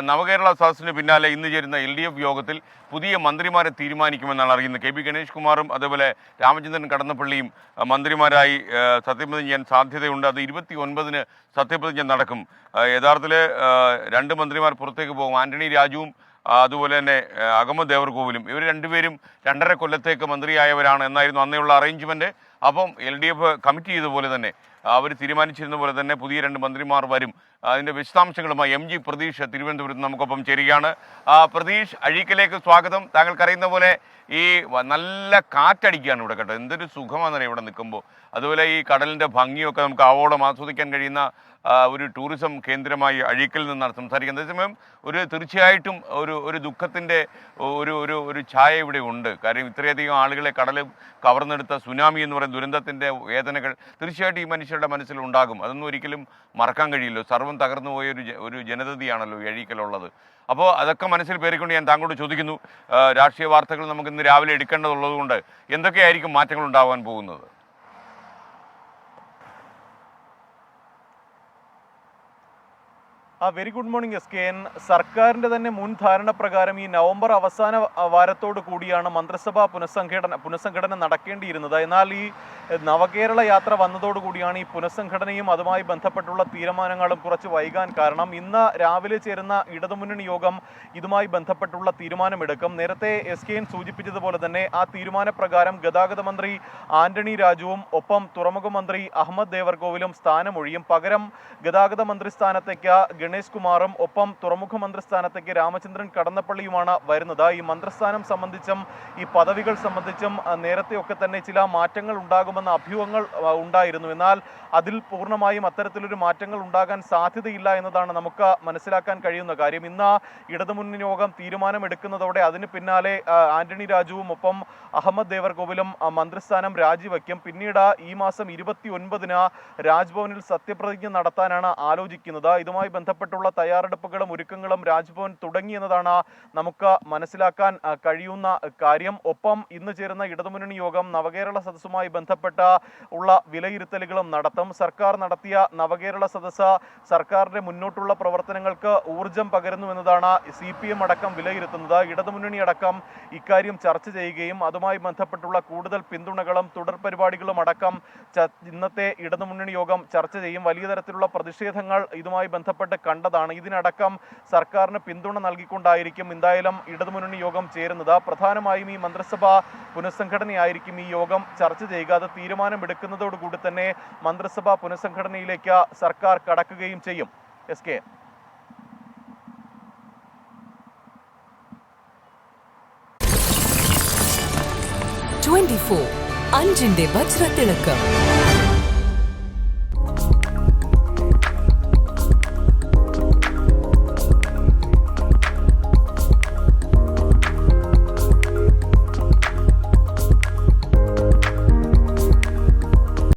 നവകേരള സദസ്സിന് പിന്നാലെ ഇന്ന് ചേരുന്ന LDF യോഗത്തിൽ പുതിയ മന്ത്രിമാരെ തീരുമാനിക്കുമെന്നാണ് അറിയുന്നത്. KB ഗണേഷ് കുമാറും അതുപോലെ രാമചന്ദ്രൻ കടന്നപ്പള്ളിയും മന്ത്രിമാരായി സത്യപ്രതിജ്ഞ ചെയ്യാൻ സാധ്യതയുണ്ട്. അത് 29-ന് സത്യപ്രതിജ്ഞ നടക്കും. യഥാർത്ഥത്തിൽ 2 മന്ത്രിമാർ പുറത്തേക്ക് പോകും. ആന്റണി രാജുവും അതുപോലെ തന്നെ അഹമ്മദ് ദേവർകോവിലും. ഇവർ രണ്ടുപേരും 2.5 കൊല്ലത്തേക്ക് മന്ത്രിയായവരാണ് എന്നായിരുന്നു അന്നേയുള്ള അറേഞ്ച്മെൻറ്റ്. അപ്പം LDF കമ്മിറ്റി ചെയ്തതുപോലെ തന്നെ അവർ തീരുമാനിച്ചിരുന്ന പോലെ തന്നെ പുതിയ 2 മന്ത്രിമാർ വരും. അതിൻ്റെ വിശദാംശങ്ങളുമായി MG പ്രതീഷ് തിരുവനന്തപുരത്ത് നമുക്കൊപ്പം ചേരുകയാണ്. പ്രതീഷ്, അഴീക്കലേക്ക് സ്വാഗതം. താങ്കൾക്കറിയുന്ന പോലെ ഈ നല്ല കാറ്റടിക്കുകയാണ് ഇവിടെ കേട്ടോ. എന്തൊരു സുഖമാണെന്നറിയാം ഇവിടെ നിൽക്കുമ്പോൾ. അതുപോലെ ഈ കടലിൻ്റെ ഭംഗിയൊക്കെ നമുക്ക് ആവോളം ആസ്വദിക്കാൻ കഴിയുന്ന ഒരു ടൂറിസം കേന്ദ്രമായി അഴീക്കൽ നിന്നാണ് സംസാരിക്കുന്നത്. അതേസമയം തീർച്ചയായിട്ടും ഒരു ദുഃഖത്തിൻ്റെ ഒരു ഛായ ഇവിടെ ഉണ്ട്. കാര്യം ഇത്രയധികം ആളുകളെ കടൽ കവർന്നെടുത്ത സുനാമി എന്ന് പറയുന്ന ദുരന്തത്തിൻ്റെ വേദനകൾ തീർച്ചയായിട്ടും ഈ മനുഷ്യരുടെ മനസ്സിലുണ്ടാകും. അതൊന്നും ഒരിക്കലും മറക്കാൻ കഴിയില്ല. സർവ്വം തകർന്നു പോയ ഒരു ജനതയാണല്ലോ ഈ അഴീക്കലുള്ളത്. അപ്പോൾ അതൊക്കെ മനസ്സിൽ പേറിക്കൊണ്ട് ഞാൻ താങ്കളോട് ചോദിക്കുന്നു, രാഷ്ട്രീയ വാർത്തകൾ നമുക്ക് ഇന്ന് രാവിലെ എടുക്കേണ്ടതുള്ളത് കൊണ്ട് എന്തൊക്കെയായിരിക്കും മാറ്റങ്ങൾ ഉണ്ടാകാൻ പോകുന്നത്? Very good morning SKN. സർക്കാരിൻ്റെ തന്നെ മുൻ ധാരണ പ്രകാരം ഈ നവംബർ അവസാന വാരത്തോടു കൂടിയാണ് മന്ത്രിസഭാ പുനഃസംഘടന നടക്കേണ്ടിയിരുന്നത്. എന്നാൽ ഈ നവകേരള യാത്ര വന്നതോടുകൂടിയാണ് ഈ പുനഃസംഘടനയും അതുമായി ബന്ധപ്പെട്ടുള്ള തീരുമാനങ്ങളും കുറച്ച് വൈകാൻ കാരണം. ഇന്ന് രാവിലെ ചേരുന്ന ഇടതുമുന്നണി യോഗം ഇതുമായി ബന്ധപ്പെട്ടുള്ള തീരുമാനമെടുക്കും. നേരത്തെ SKN സൂചിപ്പിച്ചതുപോലെ തന്നെ ആ തീരുമാനപ്രകാരം ഗതാഗത മന്ത്രി ആന്റണി രാജുവും ഒപ്പം തുറമുഖ മന്ത്രി അഹമ്മദ് ദേവർകോവിലും സ്ഥാനമൊഴിയും. പകരം ഗതാഗത മന്ത്രി സ്ഥാനത്തേക്ക് ഗണേഷ് കുമാറും ഒപ്പം തുറമുഖ മന്ത്രിസ്ഥാനത്തേക്ക് രാമചന്ദ്രൻ കടന്നപ്പള്ളിയുമാണ് വരുന്നത്. ഈ മന്ത്രിസ്ഥാനം സംബന്ധിച്ചും ഈ പദവികൾ സംബന്ധിച്ചും നേരത്തെയൊക്കെ തന്നെ ചില മാറ്റങ്ങൾ ഉണ്ടാകുമെന്ന അഭ്യൂഹങ്ങൾ ഉണ്ടായിരുന്നു. എന്നാൽ അതിൽ പൂർണ്ണമായും അത്തരത്തിലൊരു മാറ്റങ്ങൾ ഉണ്ടാകാൻ സാധ്യതയില്ല എന്നതാണ് നമുക്ക് മനസ്സിലാക്കാൻ കഴിയുന്ന കാര്യം. ഇന്ന് ഇടതുമുന്നണി യോഗം തീരുമാനമെടുക്കുന്നതോടെ അതിന് പിന്നാലെ ആന്റണി രാജുവും ഒപ്പം അഹമ്മദ് ദേവർകോവിലും മന്ത്രിസ്ഥാനം രാജിവെക്കും. പിന്നീട് ഈ മാസം 29-ന് രാജ്ഭവനിൽ സത്യപ്രതിജ്ഞ നടത്താനാണ് ആലോചിക്കുന്നത്. ഇതുമായി ബന്ധപ്പെട്ടുള്ള തയ്യാറെടുപ്പുകളും ഒരുക്കങ്ങളും രാജ്ഭവൻ തുടങ്ങിയെന്നതാണ് നമുക്ക് മനസ്സിലാക്കാൻ കഴിയുന്ന കാര്യം. ഒപ്പം ഇന്ന് ചേരുന്ന ഇടതുമുന്നണി യോഗം നവകേരള സദസ്സുമായി ബന്ധപ്പെട്ട ഉള്ള വിലയിരുത്തലുകളും നടത്തും. സർക്കാർ നടത്തിയ നവകേരള സദസ്സ് സർക്കാരിന്റെ മുന്നോട്ടുള്ള പ്രവർത്തനങ്ങൾക്ക് ഊർജം പകരുന്നു എന്നതാണ് CPM അടക്കം വിലയിരുത്തുന്നത്. ഇടതുമുന്നണി അടക്കം ഇക്കാര്യം ചർച്ച ചെയ്യുകയും അതുമായി ബന്ധപ്പെട്ടുള്ള കൂടുതൽ പിന്തുണകളും തുടർ പരിപാടികളും അടക്കം ഇന്നത്തെ ഇടതുമുന്നണി യോഗം ചർച്ച ചെയ്യും. വലിയ തരത്തിലുള്ള പ്രതിഷേധങ്ങൾ ഇതുമായി ബന്ധപ്പെട്ട് കണ്ടതാണ്. ഇതിനടക്കം സർക്കാരിന് പിന്തുണ നൽകിക്കൊണ്ടായിരിക്കും എന്തായാലും ഇടതുമുന്നണി യോഗം ചേരുന്നത്. പ്രധാനമായും ഈ മന്ത്രിസഭാ പുനഃസംഘടനയായിരിക്കും ഈ യോഗം ചർച്ച ചെയ്യുക. അത് തീരുമാനമെടുക്കുന്നതോടുകൂടി തന്നെ മന്ത്രിസഭാ പുനഃസംഘടനയിലേക്ക് സർക്കാർ കടക്കുകയും ചെയ്യും. SK 24 അഞ്ചിന്റെ വജ്രത്തിളക്കം.